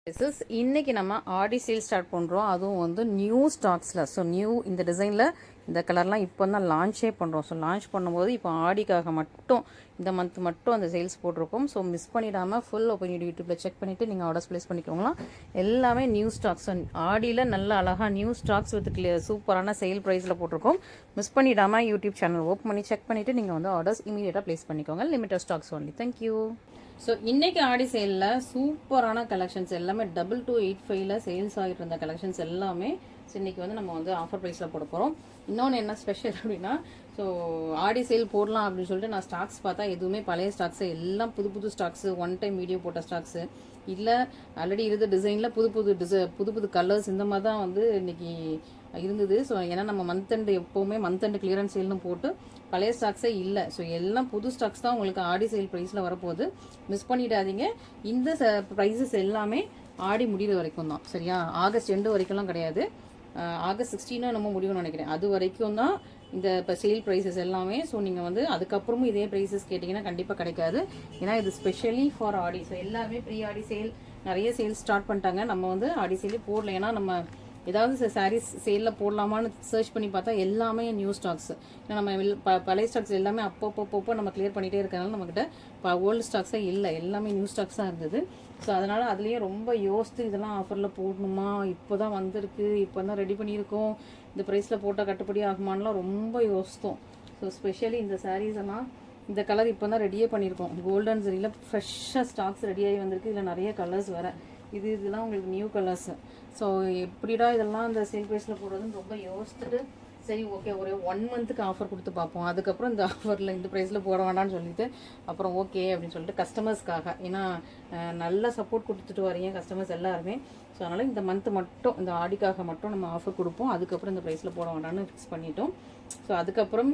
இன்னைக்கு நம்ம ஆடி sale start பண்ணுறோம். அதுவும் வந்து நியூ ஸ்டாக்ஸில். ஸோ நியூ இந்த டிசைனில் இந்த கலர்லாம் இப்போ தான் லான்ச்சே பண்ணுறோம். ஸோ லான்ச் பண்ணும்போது இப்போ ஆடிக்காக மட்டும் இந்த மந்த் மட்டும் அந்த சேல்ஸ் போட்டிருக்கோம். ஸோ மிஸ் பண்ணிடாமல் ஃபுல் ஒப்பீனியன் யூடியூப்பில் செக் பண்ணிவிட்டு நீங்கள் ஆர்டர்ஸ் ப்ளேஸ் பண்ணிக்கோங்களாம். எல்லாமே நியூ ஸ்டாக்ஸ். ஆடியில் நல்ல அழகாக நியூ ஸ்டாக்ஸ் வித் சூப்பரான சேல் ப்ரைஸில் போட்டிருக்கோம். மிஸ் பண்ணிடாமல் யூடியூப் சேனல் ஓப்பன் பண்ணி செக் பண்ணிவிட்டு நீங்கள் வந்து ஆர்டர்ஸ் இமீடியட்டாக ப்ளேஸ் பண்ணிக்கோங்க. Limited stocks only. Thank you. So இன்னைக்கு ஆடி சேலில் சூப்பரான கலெக்ஷன்ஸ் எல்லாமே 2285 சேல்ஸ் ஆகிட்டு இருந்த கலெக்ஷன்ஸ் எல்லாமே இன்னைக்கு வந்து நம்ம வந்து ஆஃபர் ப்ரைஸில் போட போகிறோம். இன்னொன்று என்ன ஸ்பெஷல் அப்படின்னா, ஸோ ஆடி சேல் போடலாம் அப்படின்னு சொல்லிட்டு நான் ஸ்டாக்ஸ் பார்த்தா எதுவுமே பழைய ஸ்டாக்ஸு, எல்லாம் புது புது ஸ்டாக்ஸு, ஒன் டைம் வீடியோ போட்ட ஸ்டாக்ஸு இல்லை ஆல்ரெடி இருந்த டிசைனில் புது புது கலர்ஸ் இந்த மாதிரி தான் வந்து இன்னைக்கு இருந்தது. ஸோ ஏன்னா நம்ம மந்த் எண்டு எப்போவுமே மந்த் எண்டு கிளியரன்ஸ் சேல்னு போட்டு பழைய ஸ்டாக்ஸே இல்லை. ஸோ எல்லாம் புது ஸ்டாக்ஸ் தான் உங்களுக்கு ஆடி சேல் ப்ரைஸில் வரப்போகுது. மிஸ் பண்ணிடாதீங்க. இந்த ப்ரைஸஸ் எல்லாமே ஆடி முடிகிற வரைக்கும் தான், சரியா? ஆகஸ்ட் எண்டு வரைக்கும்லாம் கிடையாது. ஆகஸ்ட் 16 நம்ம முடியும்னு நினைக்கிறேன். அது வரைக்கும் தான் இந்த இப்போ சேல் ப்ரைஸஸ் எல்லாமே. ஸோ நீங்கள் வந்து அதுக்கப்புறமும் இதே ப்ரைஸஸ் கேட்டிங்கன்னா கண்டிப்பாக கிடைக்காது. ஏன்னா இது ஸ்பெஷலி ஃபார் ஆடி. ஸோ எல்லாமே ப்ரீ ஆடி சேல் நிறைய சேல்ஸ் ஸ்டார்ட் பண்ணிட்டாங்க. நம்ம வந்து ஆடி சேலே போடல. ஏன்னா நம்ம ஏதாவது சாரீஸ் சேலில் போடலாமான்னு சர்ச் பண்ணி பார்த்தா எல்லாமே நியூ ஸ்டாக்ஸ். ஏன்னா நம்ம பழைய ஸ்டாக்ஸ் எல்லாமே அப்பப்போ நம்ம கிளியர் பண்ணிகிட்டே இருக்கனால நம்மக்கிட்ட ஓல்டு ஸ்டாக்ஸே இல்லை, எல்லாமே நியூ ஸ்டாக்ஸாக இருந்தது. ஸோ அதனால் அதுலேயே ரொம்ப யோசித்து இதெல்லாம் ஆஃபரில் போடணுமா, இப்போ தான் வந்திருக்கு, இப்போ தான் ரெடி பண்ணியிருக்கோம், இந்த ப்ரைஸில் போட்டால் கட்டுப்படி ஆகுமானலாம் ரொம்ப யோசித்தோம். ஸோ ஸ்பெஷலி இந்த சாரீஸ் எல்லாம் இந்த கலர் இப்போ தான் ரெடியே பண்ணியிருக்கோம். கோல்டன் சரியில் ஃப்ரெஷ்ஷாக ஸ்டாக்ஸ் ரெடியாகி வந்திருக்கு. இதில் நிறைய கலர்ஸ் வேறு. இதெல்லாம் உங்களுக்கு நியூ கலர்ஸ். ஸோ எப்படிடா இதெல்லாம் இந்த சேல் ப்ரைஸில் போடுறதுன்னு ரொம்ப யோசிச்சுட்டு சரி ஓகே ஒரு 1 மந்த்துக்கு ஆஃபர் கொடுத்து பார்ப்போம், அதுக்கப்புறம் இந்த ஆஃபரில் இந்த ப்ரைஸில் போட வேண்டாம்னு சொல்லிட்டு அப்புறம் ஓகே அப்படின்னு சொல்லிட்டு கஸ்டமர்ஸ்க்காக, ஏன்னா நல்ல சப்போர்ட் கொடுத்துட்டு வரீங்க கஸ்டமர்ஸ் எல்லாருமே. ஸோ அதனால் இந்த மந்த்து மட்டும் இந்த ஆடிக்காக மட்டும் நம்ம ஆஃபர் கொடுப்போம். அதுக்கப்புறம் இந்த ப்ரைஸில் போட வேண்டாம்னு ஃபிக்ஸ் பண்ணிட்டோம். ஸோ அதுக்கப்புறம்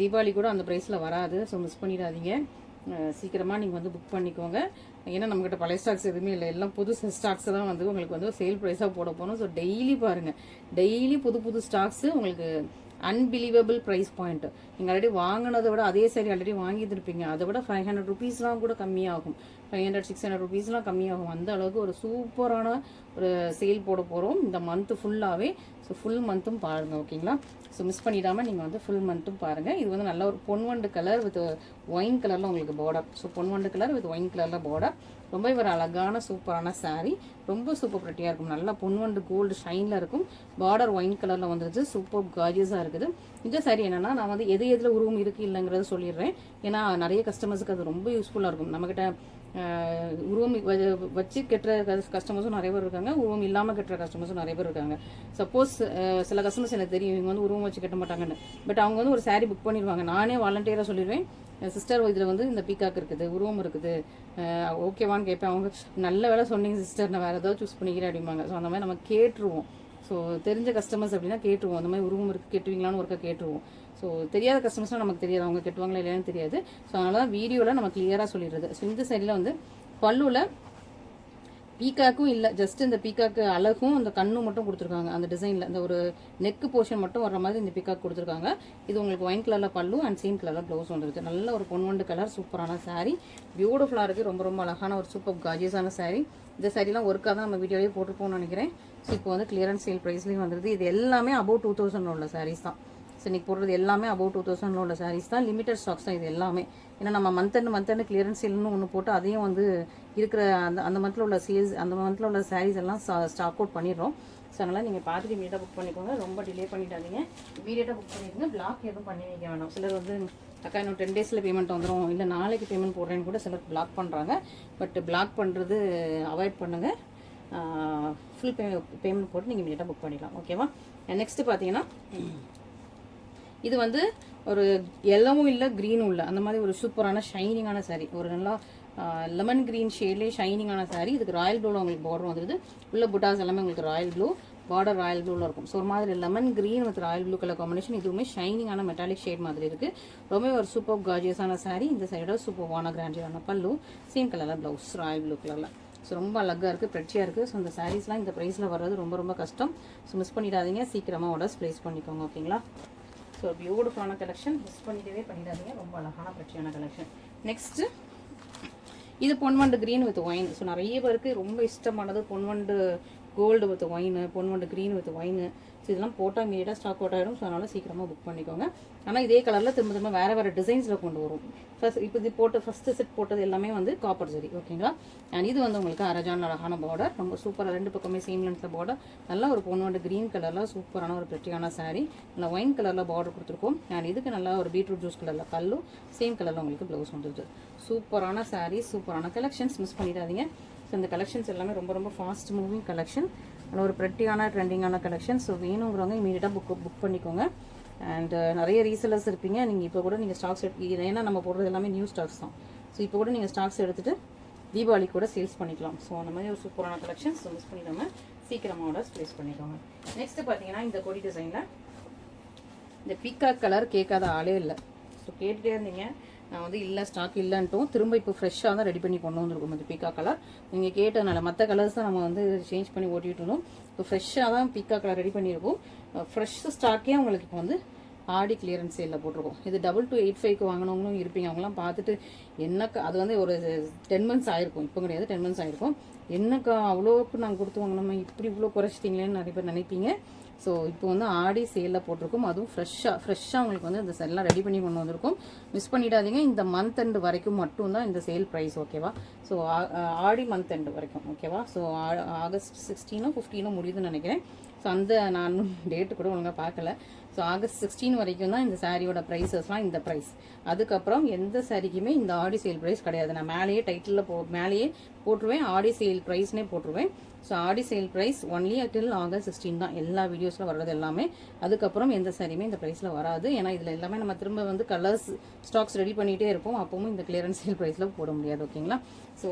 தீபாவளி கூட அந்த ப்ரைஸில் வராது. ஸோ மிஸ் பண்ணிடாதீங்க. சீக்கிரமாக நீங்கள் வந்து புக் பண்ணிக்கோங்க. ஏன்னா நம்மகிட்ட பழைய ஸ்டாக்ஸ் எதுவுமே இல்லை, எல்லாம் புது ஸ்டாக்ஸ் தான் வந்து உங்களுக்கு வந்து சேல் ப்ரைஸாக போட போகணும். ஸோ டெய்லி பாருங்கள், டெய்லி புது ஸ்டாக்ஸு உங்களுக்கு அன்பிலீவபிள் ப்ரைஸ் பாயிண்ட். நீங்கள் ஆல்ரெடி வாங்கினதை விட அதே சரி ஆல்ரெடி வாங்கியிருப்பீங்க, அதை விட 500 ருபீஸ்லாம் கூட கம்மியாகும். 500-600 ருபீஸ்லாம் கம்மியாகும். அந்த அளவுக்கு ஒரு சூப்பரான ஒரு சேல் போட போகிறோம் இந்த மந்த்து ஃபுல்லாகவே. ஸோ ஃபுல் மந்த்தும் பாருங்கள், ஓகேங்களா? ஸோ மிஸ் பண்ணிடாமல் நீங்கள் வந்து ஃபுல் மந்த்தும் பாருங்கள். இது வந்து நல்ல ஒரு பொன்வண்டு கலர் வித் ஒயின் கலரில் உங்களுக்கு பார்டர். ஸோ பொன்வண்டு கலர் வித் ஒயின் கலரில் பார்டர். ரொம்ப ஒரு அழகான சூப்பரான சாரீ, ரொம்ப சூப்பர் ப்ரெட்டியாக இருக்கும். நல்லா பொன்வண்டு கோல்டு ஷைனில் இருக்கும். பார்டர் ஒயின் கலரில் வந்துருச்சு. சூப்பர் கார்ஜியஸாக இருக்குது. இந்த சாரீ என்னென்னா நான் வந்து எதில் உருவம் இருக்குது இல்லைங்கிறத சொல்லிடுறேன். ஏன்னா நிறைய கஸ்டமர்ஸுக்கு அது ரொம்ப யூஸ்ஃபுல்லாக இருக்கும். நம்மக்கிட்ட உருவம் வச்சு கெட்டுற கஸ்டமர்ஸும் நிறைய பேர் இருக்காங்க, உருவம் இல்லாமல் கெட்டுற கஸ்டமர்ஸும் நிறைய பேர் இருக்காங்க. சப்போஸ் சில கஸ்டமர்ஸ் எனக்கு தெரியும் இவங்க வந்து உருவம் வச்சு கட்ட மாட்டாங்கன்னு, பட் அவங்க வந்து ஒரு சாரீ புக் பண்ணிடுவாங்க. நானே வாலண்டியராக சொல்லிடுவேன், சிஸ்டர் இதில் வந்து இந்த பீக்காக் இருக்குது, உருவம் இருக்குது, ஓகேவான்னு கேட்பேன். அவங்க நல்ல வேலை சொன்னீங்க சிஸ்டர், நான் வேறு ஏதாவது சூஸ் பண்ணிக்கிறேன் அப்படிம்பாங்க. ஸோ அந்த மாதிரி நம்ம கேட்டுருவோம். ஸோ தெரிஞ்ச கஸ்டமர்ஸ் அப்படின்னா கேட்டுருவோம், அந்த மாதிரி உருவம் இருக்குது கெட்டுவீங்களான்னு ஒருக்கா கேட்டுருவோம். ஸோ தெரியாத கஸ்டமர்ஸ்லாம் நமக்கு தெரியாது, அவங்க கெட்டுவாங்களா இல்லையான்னு தெரியாது. ஸோ அதனால தான் வீடியோவில் நம்ம கிளியராக சொல்லிடுறது. ஸோ இந்த சைடில் வந்து பல்லுவில் பீக்காக்கும் இல்லை, ஜஸ்ட் இந்த பீக்காக்கு அழகும் அந்த கண்ணும் மட்டும் கொடுத்துருக்காங்க. அந்த டிசைனில் இந்த ஒரு நெக்கு போர்ஷன் மட்டும் வர்ற மாதிரி இந்த பீக்காக் கொடுத்துருக்காங்க. இது உங்களுக்கு ஒயின் கலரில் பல்லு அண்ட் சேம் கலரில் ப்ளவுஸ் வந்துருக்கு. நல்ல ஒரு பொன்வண்டு கலர் சூப்பரான சாரீ, பியூட்டிஃபுல்லாக இருக்குது. ரொம்ப ரொம்ப அழகான ஒரு சூப்பர் கார்ஜியஸான சாரீ. இந்த சாரீலாம் ஒர்க்காக தான் நம்ம வீடியோலேயே போட்டுருப்போம்னு நினைக்கிறேன். ஸோ இப்போ வந்து கிளியரன்ஸ் சேல் ப்ரைஸ்லேயும் வந்துருது. இது எல்லாமே அபவ் 2000 உள்ள சாரீஸ் தான். ஸோ இன்றைக்கி போடுறது எல்லாமே அபவ் 2000 உள்ள சாரீஸ் தான். லிமிட்டட் ஸ்டாக்ஸ் தான் இது எல்லாமே. ஏன்னா நம்ம மந்த் அண்ட் கிளியரன்ஸ் சேல்னு ஒன்று போட்டு அதையும் வந்து இருக்கிற அந்த மந்தில் உள்ள சேல்ஸ், அந்த மந்தில் உள்ள சாரீஸ் எல்லாம் ஸ்டாக் அவுட் பண்ணிடுறோம். ஸோ அதனால் நீங்கள் பார்த்துட்டு இமீடியட்டாக புக் பண்ணிக்கோங்க. ரொம்ப டிலே பண்ணிடாதீங்க, இமீடியட்டாக புக் பண்ணிடுங்க. பிளாக் எதுவும் பண்ணி வைக்க வேணாம். சிலர் வந்து அக்கா இன்னும் 10 டேஸில் பேமெண்ட் வந்துடும், இல்லை நாளைக்கு பேமெண்ட் போடுறேன்னு கூட சிலர் பிளாக் பண்ணுறாங்க. பட் பிளாக் பண்ணுறது அவாய்ட் பண்ணுங்கள். ஃபுல் பேமெண்ட் போட்டு நீங்கள் இமீடியட்டாக புக் பண்ணிடலாம், ஓகேவா? நெக்ஸ்ட்டு பார்த்தீங்கன்னா இது வந்து ஒரு எல்லவும் இல்லை க்ரீனும் இல்லை, அந்த மாதிரி ஒரு சூப்பரான ஷைனிங்கான சாரீ. ஒரு நல்லா லெமன் க்ரீன் ஷேட்லேயே ஷைனிங்கான சாரீ. இதுக்கு ராயல் ப்ளூவில் உங்களுக்கு பார்டர் வந்துடுது. உள்ள புட்டாஸ் எல்லாமே உங்களுக்கு ராயல் ப்ளூ பார்டர், ராயல் ப்ளூவில் இருக்கும். ஸோ ஒரு மாதிரி lemon green with Royal blue colour combination. இதுவுமே ஷைனிங்கான மெட்டாலிக் ஷேட் மாதிரி இருக்குது. ரொம்ப ஒரு சூப்பர் கார்ஜியஸான சாரீ. இந்த சைடோட சூப்பர்வான கிராண்டியரான பல்லு, சேம் கலரில் ப்ளவுஸ் ராயல் ப்ளூ கலரில். ஸோ ரொம்ப அழகாக இருக்குது, ப்ரெட்டியாக இருக்குது. ஸோ இந்த சாரீஸ்லாம் இந்த ப்ரைஸில் வர்றது ரொம்ப ரொம்ப கஷ்டம். ஸோ மிஸ் பண்ணிடாதீங்க, சீக்கிரமாக ஆர்டர்ஸ் ப்ளேஸ் பண்ணிக்கோங்க, ஓகேங்களா? ஸோ பியூட்டிஃபுல்லான கலெக்ஷன், மிஸ் பண்ணிடவே பண்ணிடாதீங்க. ரொம்ப அழகான ப்ரெட்டியான கலெக்ஷன். நெக்ஸ்ட்டு இது பொன்வண்டு கிரீன் வித் ஒயின். ஸோ நிறைய பேருக்கு ரொம்ப இஷ்டமானது பொன்வண்டு கோல்டு வித் ஒயின், பொன்வண்டு கிரீன் வித் ஒயின். ஸோ இதெல்லாம் போட்டால் இமீடியட்டாக ஸ்டாக் அவுட் ஆகிடும். ஸோ அதனால் சீக்கிரமாக புக் பண்ணிக்கோங்க. ஆனால் இதே கலரில் திரும்ப திரும்ப வேறு வேறு டிசைன்ஸில் கொண்டு வரும். இப்போ இது போட்டு ஃபஸ்ட்டு செட் போட்டது எல்லாமே வந்து காப்பர் ஜரி. ஓகேங்களா. அண்ட் இது வந்து உங்களுக்கு அரஜான் அழகான பார்டர், ரொம்ப சூப்பராக 2 பக்கமே சேம் லென்த்தில் பார்டர். நல்லா ஒரு பொன்வண்டு கிரீன் கலரில் சூப்பரான ஒரு பிரிட்டியான சாரீ. நல்லா ஒயின் கலரில் பார்டர் கொடுத்துருக்கோம். அண்ட் இதுக்கு நல்லா ஒரு பீட்ரூட் ஜூஸ் கலரில் பல்லு, சேம் கலரில் உங்களுக்கு ப்ளவுஸ் வந்துடுது. சூப்பரான சாரீ, சூப்பரான கலெக்ஷன்ஸ், மிஸ் பண்ணிடாதீங்க. ஸோ இந்த கலெக்ஷன்ஸ் எல்லாமே ரொம்ப ரொம்ப ஃபாஸ்ட் மூவிங் கலெக்ஷன், நல்ல ஒரு ப்ரெட்டியான ட்ரெண்டிங்கான கலெக்ஷன். ஸோ வேணுங்கிறவங்க இமீடியட்டாக புக் பண்ணிக்கோங்க. அண்ட் நிறைய ரீசெலர்ஸ் இருப்பீங்க. நீங்கள் இப்போ கூட நீங்கள் ஸ்டாக்ஸ் ஏன்னா நம்ம போடுறது எல்லாமே நியூ ஸ்டாக்ஸ் தான். ஸோ இப்போ கூட நீங்கள் ஸ்டாக்ஸ் எடுத்துகிட்டு தீபாவளி கூட சேல்ஸ் பண்ணிக்கலாம். ஸோ அந்த மாதிரி ஒரு சூப்பரான கலெக்ஷன்ஸ். ஸோ மிஸ் பண்ணிடாமல் சீக்கிரமாக ஆர்டர்ஸ் ப்ளேஸ் பண்ணிக்கோங்க. நெக்ஸ்ட்டு பார்த்தீங்கன்னா இந்த கொடி டிசைனில் இந்த பீகாக் கலர் கேட்காத ஆளே இல்லை. ஸோ கேட்டுகிட்டே இருந்தீங்க, நான் வந்து இல்லை ஸ்டாக் இல்லைன்ட்டும் திரும்ப இப்போ ஃப்ரெஷ்ஷாக தான் ரெடி பண்ணி கொண்டு வந்துருக்கோம். இந்த பீக்கா கலர் நீங்கள் கேட்டதுனால மற்ற கலர்ஸ் தான் நம்ம வந்து சேஞ்ச் பண்ணி ஓட்டிகிட்டு இருந்தோம். இப்போ ஃப்ரெஷ்ஷாக தான் பீக்கா கலர் ரெடி பண்ணியிருக்கோம். ஃப்ரெஷ் ஸ்டாக்கே உங்களுக்கு இப்போ வந்து ஆடி கிளியரன்ஸ் சேலில் போட்டிருக்கோம். இது 2285க்கு வாங்கினவங்களும் இருப்பீங்க. அவங்களாம் பார்த்துட்டு என்னக்கா, அது வந்து ஒரு 10 மந்த்ஸ் ஆயிருக்கும், இப்போ கிடையாது 10 மந்த்ஸ் ஆயிருக்கும். என்னக்கா அவ்வளோக்கு நாங்கள் கொடுத்து வாங்கினோம், இப்படி இவ்வளோ குறைச்சிட்டிங்களேன்னு நிறைய பேர் நினைப்பீங்க. ஸோ இப்போ வந்து ஆடி சேலில் போட்டிருக்கோம். அதுவும் ஃப்ரெஷ்ஷாக உங்களுக்கு வந்து இந்த செல்லாம் ரெடி பண்ணி கொண்டு வந்திருக்கும். மிஸ் பண்ணிடாதீங்க. இந்த மந்த் எண்டு வரைக்கும் மட்டும்தான் இந்த சேல் ப்ரைஸ். ஓகேவா. ஸோ ஆடி மந்த் எண்டு வரைக்கும். ஓகேவா. ஸோ ஆகஸ்ட் 16 15 முடியுதுன்னு நினைக்கிறேன். ஸோ அந்த நான் டேட்டு கூட ஒழுங்காக பார்க்கல. ஸோ ஆகஸ்ட் 16 வரைக்கும் தான் இந்த சாரியோட ப்ரைஸஸ்லாம் இந்த ப்ரைஸ். அதுக்கப்புறம் எந்த சாரிக்குமே இந்த ஆடி சேல் ப்ரைஸ் கிடையாது. நான் மேலேயே டைட்டிலில் மேலேயே போட்டுருவேன், ஆடி சேல் ப்ரைஸ்னே போட்டுருவேன். So Aadi sale price only till August 16 தான் எல்லா வீடியோஸில் வர்றது எல்லாமே. அதுக்கப்புறம் எந்த சாரியுமே இந்த ப்ரைஸில் வராது. ஏன்னா இதில் எல்லாமே நம்ம திரும்ப வந்து கலர்ஸ் ஸ்டாக்ஸ் ரெடி பண்ணிகிட்டே இருப்போம். அப்பவும் இந்த கிளியரன்ஸ் சேல் ப்ரைஸில் போட முடியாது. ஓகேங்களா. ஸோ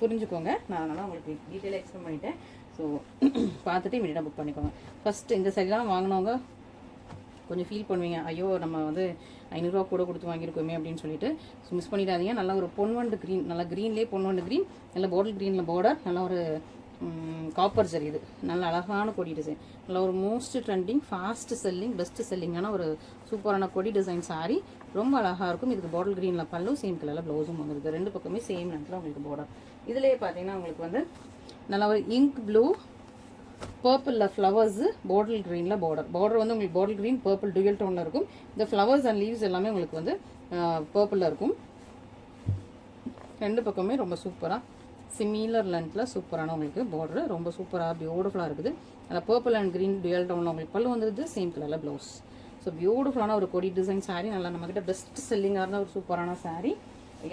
புரிஞ்சுக்கோங்க. நான் அதனால் உங்களுக்கு டீட்டெயிலாக எக்ஸ்பிளைன் பண்ணிட்டேன். ஸோ பார்த்துட்டு இமீடியட்டாக புக் பண்ணிக்கோங்க. ஃபஸ்ட்டு இந்த சாரிலாம் வாங்கினவங்க கொஞ்சம் ஃபீல் பண்ணுவீங்க, ஐயோ நம்ம வந்து 500 ரூபா கூட கொடுத்து வாங்கியிருக்கோமே அப்படின்னு சொல்லிட்டு. ஸோ மிஸ் பண்ணிடாதீங்க. நல்லா ஒரு பொன்வண்டு க்ரீன், நல்லா க்ரீன்லேயே பொன்வண்டு க்ரீன், நல்ல பாட்டில் க்ரீனில் பார்டர், நல்லா ஒரு காப்பர் ஜரி. இது நல்ல அழகான கொடி டிசைன், நல்ல ஒரு most trending, fast selling, best செல்லிங்கான ஒரு சூப்பரான கொடி டிசைன் சாரி. ரொம்ப அழகாக இருக்கும். இதுக்கு பாட்டில் க்ரீனில் பல்லும், சேம் கலரில் ப்ளவுஸும் வந்துருக்கு. 2 பக்கமே சேம் நேரத்தில் உங்களுக்கு பார்டர். இதுலேயே பார்த்தீங்கன்னா உங்களுக்கு வந்து நல்லா ஒரு இங்க் ப்ளூ, பர்பிளில் ஃப்ளவர்ஸு, பாட்டில் க்ரீனில் பார்டர் வந்து உங்களுக்கு பாட்டில் க்ரீன் பர்பிள் டூயல் டோனில் இருக்கும். இந்த ஃப்ளவர்ஸ் அண்ட் லீவ்ஸ் எல்லாமே உங்களுக்கு வந்து பர்பிளில் இருக்கும். 2 பக்கமே ரொம்ப சூப்பராக சிமிலர் லென்த்தில் சூப்பரான உங்களுக்கு பார்டர், ரொம்ப சூப்பராக பியூட்டிஃபுல்லாக இருக்குது. அதில் பர்பிள் அண்ட் க்ரீன் டூயல் டோனில் உங்களுக்கு பல்லு வந்துடுது, சேம் கலரில் ப்ளவுஸ். ஸோ பியூட்டிஃபுல்லான ஒரு கொடி டிசைன் சாரீ. நல்லா நம்மக்கிட்ட பெஸ்ட் செல்லிங்காக இருந்தால் ஒரு சூப்பரான சாரீ.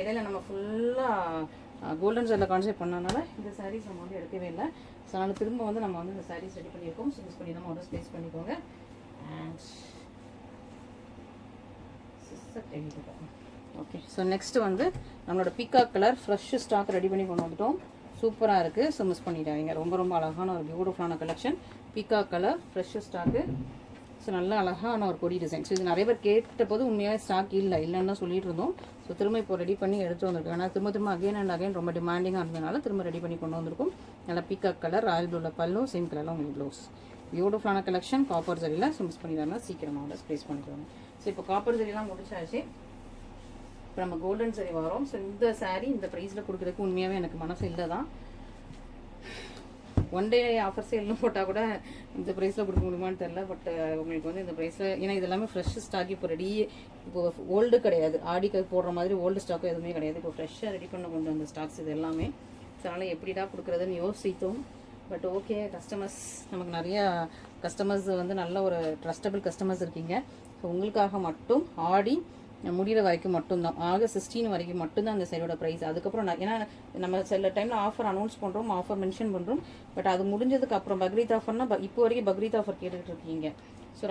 இடையில நம்ம ஃபுல்லாக கோல்டன் ஜரில் கான்செப்ட் பண்ணனால இந்த சாரீஸ் நம்ம வந்து எடுக்கவே இல்லை. ஸோ அதனால் திரும்ப வந்து நம்ம வந்து இந்த சாரீஸ் ரெடி பண்ணியிருக்கோம். ஸோ யூஸ் பண்ணி நம்ம ஆர்டர் ப்ளேஸ் பண்ணிக்கோங்க. And okay. ஸோ நெக்ஸ்ட்டு வந்து நம்மளோட peacock colour fresh stock ready பண்ணி கொண்டு வந்துட்டோம். சூப்பராக இருக்குது. ஸோ மிஸ் பண்ணிட்டாங்க. ரொம்ப ரொம்ப அழகான ஒரு பியூட்டிஃபுல்லான collection. Peacock colour fresh stock. So நல்ல அழகான ஒரு கொடி டிசைன். ஸோ இது நிறைய பேர் கேட்ட போது உண்மையாக ஸ்டாக் இல்லைன்னு தான் சொல்லிட்டு இருந்தோம். ஸோ திரும்ப இப்போ ரெடி பண்ணி எடுத்து வந்திருக்கோம். ஆனால் திரும்ப அகைன் அண்ட் அகைன் ரொம்ப டிமாண்டிங்காக இருந்ததுனால திரும்ப ரெடி பண்ணி கொண்டு வந்திருக்கும். நல்லா பீகாக் கலர், ராயல் ப்ளூவில் பல்லும், சேம் கலரில் உங்களுக்கு ப்ளவுஸ். பியூட்டிஃபுல்லான கலெக்ஷன் காப்பர் ஜரியில். ஸோ மிஸ் பண்ணிடாமல் சீக்கிரமாக ஆர்டர் ப்ளேஸ் பண்ணிக்கோங்க. ஸோ இப்போ காப்பர் ஜரிலாம் முடிச்சாச்சு. இப்போ நம்ம கோல்டன் சரி வரோம். ஸோ இந்த சாரீ இந்த ப்ரைஸில் கொடுக்குறதுக்கு உண்மையாகவே எனக்கு மனசு இல்லை தான். ஒன் டே ஆஃபர் சேல்னு போட்டால் கூட இந்த ப்ரைஸில் கொடுக்க முடியுமான்னு தெரில. பட் உங்களுக்கு வந்து இந்த ப்ரைஸில், ஏன்னா இது எல்லாமே ஃப்ரெஷ் ஸ்டாக். இப்போ ரெடி, இப்போ ஓல்டு கிடையாது. ஆடிக்கு போடுற மாதிரி ஓல்டு ஸ்டாக்கும் எதுவுமே கிடையாது. இப்போ ஃப்ரெஷ்ஷாக ரெடி பண்ண கொண்டு வந்த ஸ்டாக்ஸ் இது எல்லாமே. ஸோ அதனால் எப்படிடா கொடுக்குறதுன்னு யோசித்தோம். பட் ஓகே, கஸ்டமர்ஸ் நமக்கு நிறையா கஸ்டமர்ஸ் வந்து நல்ல ஒரு ட்ரஸ்டபிள் கஸ்டமர்ஸ் இருக்கீங்க. ஸோ உங்களுக்காக மட்டும் ஆடி முடிகிற வரைக்கும் மட்டும்தான், ஆகஸ்ட் 16 வரைக்கும் மட்டும்தான் அந்த சைடோட ப்ரைஸ். அதுக்கப்புறம் ஏன்னா நம்ம சில டைமில் ஆஃபர் அனௌன்ஸ் பண்ணுறோம், ஆஃபர் மென்ஷன் பண்ணுறோம். பட் அது முடிஞ்சதுக்கு அப்புறம் பக்ரீத் ஆஃபர்னா இப்போ வரைக்கும் பக்ரீத் ஆஃபர் கேட்டுட்டு இருக்கீங்க. ஸோ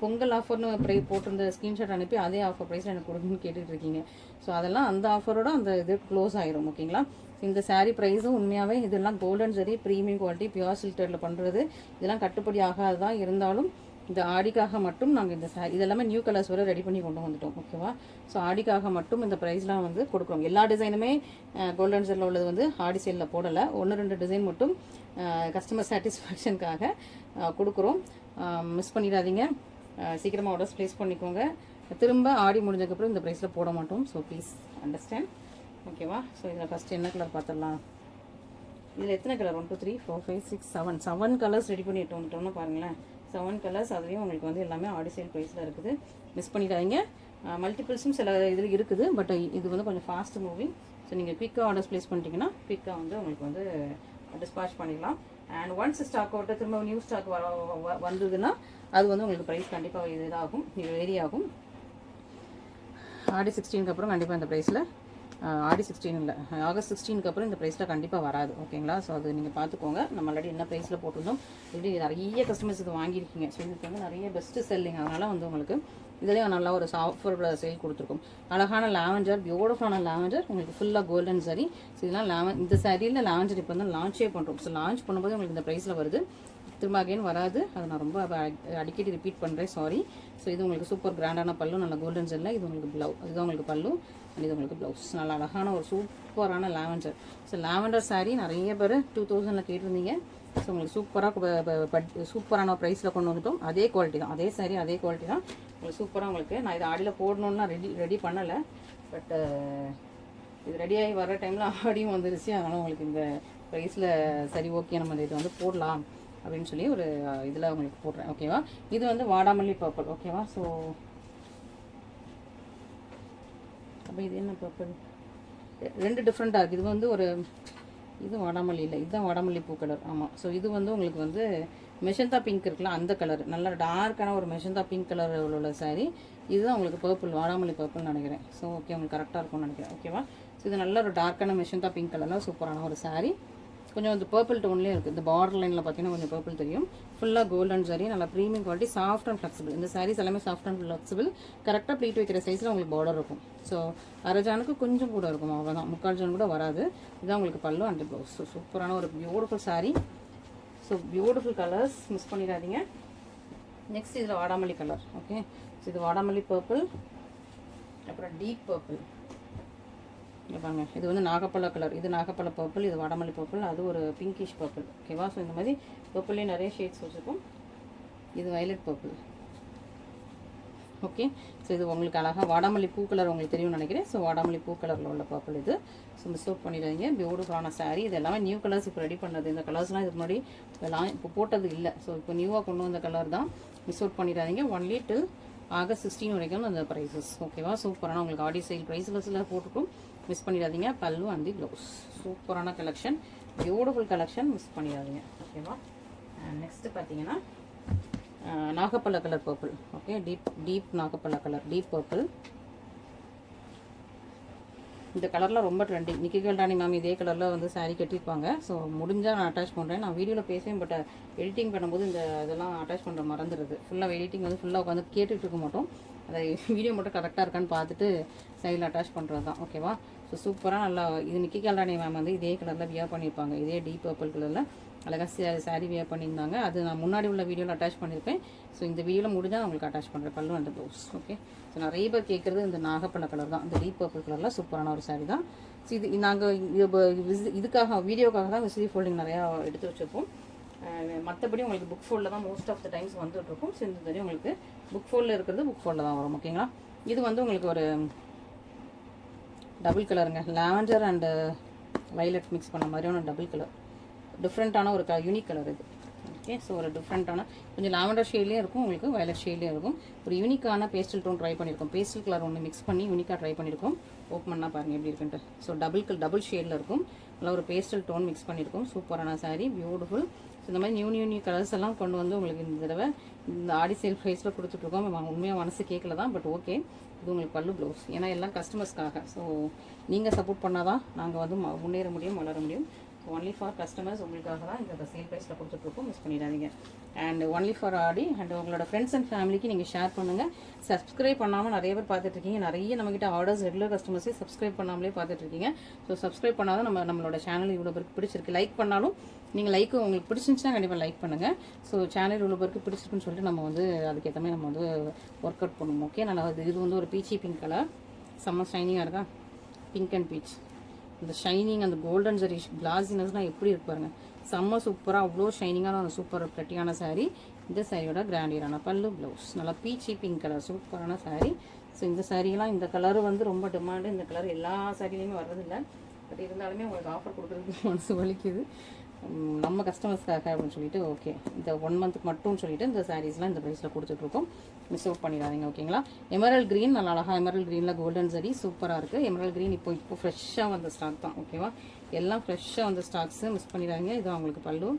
பொங்கல் ஆஃபர்னு போட்டிருந்த ஸ்க்ரீன்ஷாட் அனுப்பி அதே ஆஃபர் ப்ரைஸில் எனக்கு கொடுக்குன்னு கேட்டுட்டு இருக்கீங்க. ஸோ அதெல்லாம் அந்த ஆஃபரோட அந்த இது க்ளோஸ் ஆயிரும். ஓகேங்களா. இந்த சாரீ ப்ரைஸும் உண்மையாகவே இதெல்லாம் கோல்டன் சரி, ப்ரீமியம் குவாலிட்டி, பியூர் சில்டரில் பண்ணுறது, இதெல்லாம் கட்டுப்படி ஆகாதான். இருந்தாலும் இந்த ஆடிக்காக மட்டும் நாங்கள் இந்த சாரீ இதெல்லாமே நியூ கலர்ஸ் வரை ரெடி பண்ணி கொண்டு வந்துட்டோம். ஓகேவா. ஸோ ஆடிக்காக மட்டும் இந்த ப்ரைஸ்லாம் வந்து கொடுக்குறோம். எல்லா டிசைனுமே கோல்டன் ஜரில் உள்ளது வந்து ஆடி சேலில் போடலை. 1-2 டிசைன் மட்டும் கஸ்டமர் சாட்டிஸ்ஃபேக்ஷனுக்காக கொடுக்குறோம். மிஸ் பண்ணிடாதீங்க. சீக்கிரமாக ஆர்டர்ஸ் ப்ளேஸ் பண்ணிக்கோங்க. திரும்ப ஆடி முடிஞ்சதுக்கப்புறம் இந்த ப்ரைஸில் போட மாட்டோம். So please understand. ஓகேவா. ஸோ இதில் ஃபஸ்ட்டு என்ன கலர் பார்த்துடலாம். இதில் எத்தனை கலர் 1 2 3 4 5 6 7 கலர்ஸ் ரெடி பண்ணிட்டு வந்துட்டோம்னா பாருங்களேன். 7 கலர்ஸ். அதுலேயும் உங்களுக்கு வந்து எல்லாமே ஆடி சேல் ப்ரைஸில் இருக்குது. மிஸ் பண்ணிடாதீங்க. மல்டிபிள்ஸும் சில இதில் இருக்குது, பட் இது வந்து கொஞ்சம் ஃபாஸ்ட் மூவிங். ஸோ நீங்கள் குயிக்காக ஆர்டர்ஸ் ப்ளேஸ் பண்ணிட்டீங்கன்னா குயிக்காக வந்து உங்களுக்கு வந்து டிஸ்பாச் பண்ணிடலாம். அண்ட் ஒன்ஸ் ஸ்டாக் அவுட்டு திரும்ப நியூ ஸ்டாக் வந்ததுன்னா அது வந்து உங்களுக்கு ப்ரைஸ் கண்டிப்பாக இதாகும், வேரி ஆகும். ஆடி 16க்கு அப்புறம் கண்டிப்பாக இந்த ப்ரைஸில், ஆடி 16 இல்லை, ஆகஸ்ட் 16க்கு அப்புறம் இந்த ப்ரைஸில் கண்டிப்பாக வராது. ஓகேங்களா. ஸோ அது நீங்கள் பார்த்துக்கோங்க. நம்ம ஆல்ரெடி என்ன ப்ரைஸில் போட்டிருந்தோம், இப்படி நிறைய கஸ்டமர்ஸ் இது வாங்கியிருக்கீங்க. ஸோ இதுக்கு வந்து நிறைய பெஸ்ட்டு செல்லிங். அதனால் வந்து உங்களுக்கு இதுலேயும் நல்லா ஒரு ஆஃபர் சேல் கொடுத்துருக்கும். அழகான லாவெண்டர், பியூட்டிஃபுல்லான லாவெண்டர், உங்களுக்கு ஃபுல்லாக கோல்டன் சாரி. ஸோ இதெல்லாம் இந்த சாரியில் லாவெண்டர் இப்போ வந்து லான்ச்சே பண்ணுறோம். ஸோ லான்ச் பண்ணும்போது உங்களுக்கு இந்த ப்ரைஸில் வருது, திரும்ப அகைன் வராது. அதை நான் ரொம்ப அடிக்கடி ரிப்பீட் பண்ணுறேன், சாரி. ஸோ இது உங்களுக்கு சூப்பர் கிராண்டான பல்லு, நல்ல கோல்டன் ஜெல்ல. இது உங்களுக்கு இதுதான் உங்களுக்கு பல்லு, அண்ட் இது உங்களுக்கு ப்ளவுஸ். நல்ல அழகான ஒரு சூப்பரான லாவெண்டர். ஸோ லாவெண்டர் சாரீ நிறைய பேர் 2000 கேட்டிருந்தீங்க. ஸோ உங்களுக்கு சூப்பரான ப்ரைஸில் கொண்டு வந்துட்டோம். அதே குவாலிட்டி தான், அதே சாரீ அதே குவாலிட்டி தான் உங்களுக்கு சூப்பராக. உங்களுக்கு நான் இதை ஆடியில் போடணுன்னா ரெடி பண்ணலை, பட் இது ரெடியாகி வர டைமில் ஆடியும் வந்துருச்சு. அதனால் உங்களுக்கு இந்த ப்ரைஸில் சரி ஓகே நம்ம இதை வந்து போடலாம் அப்படின்னு சொல்லி ஒரு இதில் உங்களுக்கு போடுறேன். ஓகேவா. இது வந்து வாடாமல்லி பர்பிள். ஓகேவா. ஸோ அப்போ இது என்ன பர்பிள், ரெண்டு டிஃப்ரெண்ட்டாக இருக்குது. இது வந்து ஒரு இது வாடாமல்லி இல்லை, இதுதான் வாடாமல்லி பூ கலர். ஆமாம். ஸோ இது வந்து உங்களுக்கு வந்து மெஷந்தா பிங்க் இருக்குல்ல, அந்த கலர், நல்ல டார்க்கான ஒரு மெஷந்தா பிங்க் கலர் உள்ள சாரீ. இதுதான் உங்களுக்கு பர்பிள், வாடாமல்லி பர்பிள்னு நினைக்கிறேன். ஸோ ஓகே, உங்களுக்கு கரெக்டாக இருக்கும்னு நினைக்கிறேன். ஓகேவா. ஸோ இது நல்ல ஒரு டார்க்கான மெஷந்தா பிங்க் கலரில் சூப்பரான ஒரு சாரீ. கொஞ்சம் வந்து பர்பிள் டோன்லேயே இருக்குது. இந்த பார்டர் லைனில் பார்த்தீங்கன்னா கொஞ்சம் பர்பிள் தெரியும். ஃபுல்லாக கோல்டன் சாரீ, நல்லா premium quality, soft and flexible. இந்த சாரீஸ் எல்லாமே சாஃப்ட் அண்ட் ஃப்ளெக்சிபிள். கரெக்டாக ப்ளீட் வைக்கிற சைஸில் உங்களுக்கு பார்டர் இருக்கும். ஸோ அரஜானுக்கு கொஞ்சம் கூட இருக்கும், அவ்வளோதான். முக்கால் ஜான் கூட வராது. இதுதான் உங்களுக்கு பல்லு அண்ட் ப்ளவுஸ். ஸோ சூப்பரான ஒரு beautiful sari. So beautiful colours, miss பண்ணிடாதீங்க. நெக்ஸ்ட் இதில் வாடாமல்லி கலர். ஓகே. ஸோ இது வாடாமல்லி பர்பிள், அப்புறம் டீப் பர்பிள். இங்கே பாருங்க, இது வந்து நாகப்பழ கலர், இது நாகப்பழ பர்பிள், இது வாடாமல்லி பர்பிள், அது ஒரு பிங்கிஷ் பர்பிள். ஓகேவா. ஸோ இந்த மாதிரி பர்பிள்லேயே நிறைய ஷேட்ஸ் வச்சுருக்கோம். இது வயலட் பர்பிள். ஓகே. ஸோ இது உங்களுக்கு அழகாக வாடாமல்லி பூ கலர் உங்களுக்கு தெரியும்னு நினைக்கிறேன். ஸோ வாடாமல்லி பூ கலரில் உள்ள பர்பிள் இது. ஸோ மிஸ் அவுட் பண்ணிடுறீங்க. பியூட்டிஃபுல்லான சாரீ. இது எல்லாமே நியூ கலர்ஸ் இப்போ ரெடி பண்ணது. இந்த கலர்ஸ்லாம் இதுக்கு முன்னாடி இப்போ போட்டது இல்லை. ஸோ இப்போ நியூவாக கொண்டு வந்த கலர் தான். மிஸ் அவுட் பண்ணிடாதீங்க. ஒன்லி டில் ஆகஸ்ட் 16 வரைக்கும் அந்த ப்ரைஸஸ். ஓகேவா. சூப்பரான உங்களுக்கு ஆடி சேல் ப்ரைஸில் போட்டுக்கும், மிஸ் பண்ணிடாதீங்க. பல்லு அண்ட் ப்ளவுஸ். சூப்பரான கலெக்ஷன், பியூட்டிஃபுல் கலெக்ஷன், மிஸ் பண்ணிடாதீங்க. ஓகேவா. நெக்ஸ்ட்டு பார்த்தீங்கன்னா நாகப்பழ கலர் பர்பிள். ஓகே. டீப் நாகப்பழ கலர், டீப் பர்பிள். இந்த கலரில் ரொம்ப ட்ரெண்டிங். நிக்கி கல்ராணி மேம் இதே கலரில் வந்து சாரீ கட்டியிருப்பாங்க. ஸோ முடிஞ்சால் நான் அட்டாச் பண்ணுறேன். நான் வீடியோவில் பேசுவேன், பட் எடிட்டிங் பண்ணும்போது இதெல்லாம் அட்டாச் பண்ணுற மறந்துடுது. ஃபுல்லாக எடிட்டிங் வந்து ஃபுல்லாக உட்காந்து கேட்டுட்டு இருக்க மாட்டோம். அதை வீடியோ மட்டும் கரெக்டாக இருக்கான்னு பார்த்துட்டு சைடில் அட்டாச் பண்ணுறது தான். ஓகேவா. ஸோ சூப்பராக நல்லா இது நிக்கி கல்ராணி மேம் வந்து இதே கலரில் வியர் பண்ணியிருப்பாங்க. இதே டீப் பர்பிள் கலரில் அழகாக சாரீ வியர் பண்ணியிருந்தாங்க. அது நான் முன்னாடி உள்ள வீடியோவில் அட்டாச் பண்ணியிருப்பேன். ஸோ இந்த வீடியோவில் முடிஞ்சால் உங்களுக்கு அட்டாச் பண்ணுறேன், பல்லு அந்த ப்ளவுஸ். ஓகே. ஸோ நிறைய பேர் கேட்குறது இந்த நாகப்பழ கலர் தான். இந்த டீப் பர்பிள் கலரில் சூப்பரான ஒரு சாரீ தான். ஸோ இது நாங்கள் இதுக்காக வீடியோக்காக தான் விசிறி ஃபோல்டிங் நிறையா எடுத்து வச்சுருப்போம். மற்றபடி உங்களுக்கு புக் ஃபோல்டில் தான் மோஸ்ட் ஆஃப் த டைம்ஸ் வந்துட்டுருக்கும். ஸோ இந்த தெரியும் உங்களுக்கு புக் ஃபோல்டில் இருக்கிறது புக் ஃபோல்டில் தான் வரும். ஓகேங்களா. இது வந்து உங்களுக்கு ஒரு டபுள் கலருங்க, லாவெண்டர் அண்டு வயலட் மிக்ஸ் பண்ண மாதிரியான டபுள் கலர், டிஃப்ரெண்ட்டான ஒரு யூனிக் கலர் இது. ஓகே. ஸோ ஒரு டிஃப்ரெண்ட்டான கொஞ்சம் லாவெண்டர் ஷேட்லேயும் இருக்கும், உங்களுக்கு வயலட் ஷேட்லேயும் இருக்கும். ஒரு யூனிக்கான பேஸ்டல் டோன் ட்ரை பண்ணியிருக்கோம். பேஸ்டல் கலர் ஒன்று மிக்ஸ் பண்ணி யூனிக்காக ட்ரை பண்ணியிருக்கோம். ஓப்பன் பண்ணால் பாருங்கள் எப்படி இருக்குன்ட்டு. ஸோ டபுள் ஷேடில் இருக்கும். நல்லா ஒரு பேஸ்டல் டோன் மிக்ஸ் பண்ணியிருக்கோம். சூப்பரான சாரீ, பியூட்டிஃபுல். ஸோ இந்த மாதிரி நியூ கலர்ஸ் எல்லாம் கொண்டு வந்து உங்களுக்கு இந்த தடவை இந்த ஆடி சேல் ப்ரைஸில் கொடுத்துட்ருக்கோம். உண்மையாக மனசு கேட்கல தான், பட் ஓகே. இது உங்களுக்கு பல்லு ப்ளவுஸ். ஏன்னா எல்லாம் கஸ்டமர்ஸ்க்காக. ஸோ நீங்கள் சப்போர்ட் பண்ணால் தான் நாங்கள் வந்து முன்னேற முடியும், வளர முடியும். ஸோ ஒன்லி ஃபார் கஸ்டமர்ஸ் உங்களுக்காக தான் இந்த சேல் ப்ரைஸில் கொடுத்துட்ருக்கோம், மிஸ் பண்ணிடாதீங்க. And only for Aadi. And உங்களோட ஃப்ரெண்ட்ஸ் அண்ட் ஃபேமிலிக்கு நீங்கள் ஷேர் பண்ணுங்கள். சப்ஸ்கிரைப் பண்ணாமல் நிறைய பேர் பார்த்துட்ருக்கீங்க. நிறைய நம்மகிட்ட ஆர்டர்ஸ் ரெகுலர் கஸ்டமர்ஸே சப்ஸ்கிரைப் பண்ணாமலே பார்த்துட்ருக்கீங்க. ஸோ சப்ஸ்கிரைப் பண்ணாதான் நம்மளோட சேனல் இவ்வளோ பேருக்கு பிடிச்சிருக்கு. லைக் பண்ணாலும் நீங்கள் உங்களுக்கு பிடிச்சிருந்துச்சுன்னா கண்டிப்பாக லைக் பண்ணுங்கள். ஸோ சேனல் இவ்வளோ பேருக்கு பிடிச்சிருக்குன்னு சொல்லிட்டு நம்ம வந்து அதுக்கேற்ற மாதிரி நம்ம வந்து ஒர்க் அவுட் பண்ணுவோம். ஓகே. நல்லா இது வந்து ஒரு பீச்சி பிங்க் கலர், செம்ம ஷைனிங்காக இருக்கா, பிங்க் அண்ட் பீச். இந்த ஷைனிங் அந்த கோல்டன் ஜரி கிளாஸினஸ்லாம் எப்படி இருக்கு பாருங்க, செம்ம சூப்பராக, அவ்வளோ ஷைனிங்கான ஒரு சூப்பர் ப்ரெட்டியான சாரீ. இந்த சாரியோட கிராண்டியரான பல்லு ப்ளவுஸ். நல்லா பீச்சி பிங்க் கலர் சூப்பரான சாரீ. ஸோ இந்த சாரீலாம் இந்த கலர் வந்து ரொம்ப டிமாண்டு. இந்த கலர் எல்லா சாரிலையுமே வர்றதில்லை. பட் இருந்தாலுமே உங்களுக்கு ஆஃபர் கொடுக்குறதுக்கு மனசு வலிக்குது. நம்ம கஸ்டமர்ஸ்க்காக அப்படின்னு சொல்லிட்டு ஓகே இந்த 1 மந்த்துக்கு மட்டும் சொல்லிட்டு இந்த சாரீஸ்லாம் இந்த ப்ரைஸில் கொடுத்துட்ருக்கோம். மிஸ் அவுட் பண்ணிடாதீங்க ஓகேங்களா. எமரல் க்ரீன் நல்லா அழகாக எமரல் க்ரீனில் கோல்டன் சரி சூப்பராக இருக்குது. எமரல் க்ரீன் இப்போ ஃப்ரெஷ்ஷாக வந்த ஸ்டாக் தான் ஓகேவா. எல்லாம் ஃப்ரெஷ்ஷாக வந்த ஸ்டாக்ஸு மிஸ் பண்ணிடாதீங்க. இது அவங்களுக்கு பல்லு,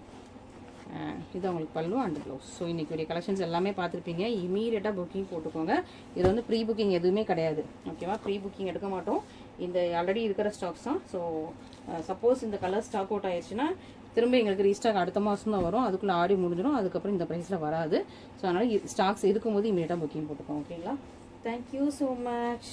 இது அவங்களுக்கு பல்லு அண்ட் ப்ளவுஸ். ஸோ இன்றைக்கி ஒரு கலெக்ஷன்ஸ் எல்லாமே பார்த்துருப்பீங்க. இமீடியட்டாக புக்கிங் போட்டுக்கோங்க. இது வந்து ப்ரீ புக்கிங் எதுவுமே கிடையாது ஓகேவா. ப்ரீ புக்கிங் எடுக்க மாட்டோம். இந்த ஆல்ரெடி இருக்கிற ஸ்டாக்ஸ் தான். ஸோ சப்போஸ் இந்த கலர் ஸ்டாக் அவுட் ஆயிடுச்சுன்னா திரும்ப எங்களுக்கு ரீஸ்டாக் அடுத்த மாதம் தான் வரும். அதுக்குள்ளே ஆடி முடிஞ்சிடும். அதுக்கப்புறம் இந்த ப்ரைஸில் வராது. ஸோ அதனால் ஸ்டாக்ஸ் இருக்கும்போது இமீடியட்டாக புக்கிங் போட்டுக்கோங்க ஓகேங்களா. Thank you so much.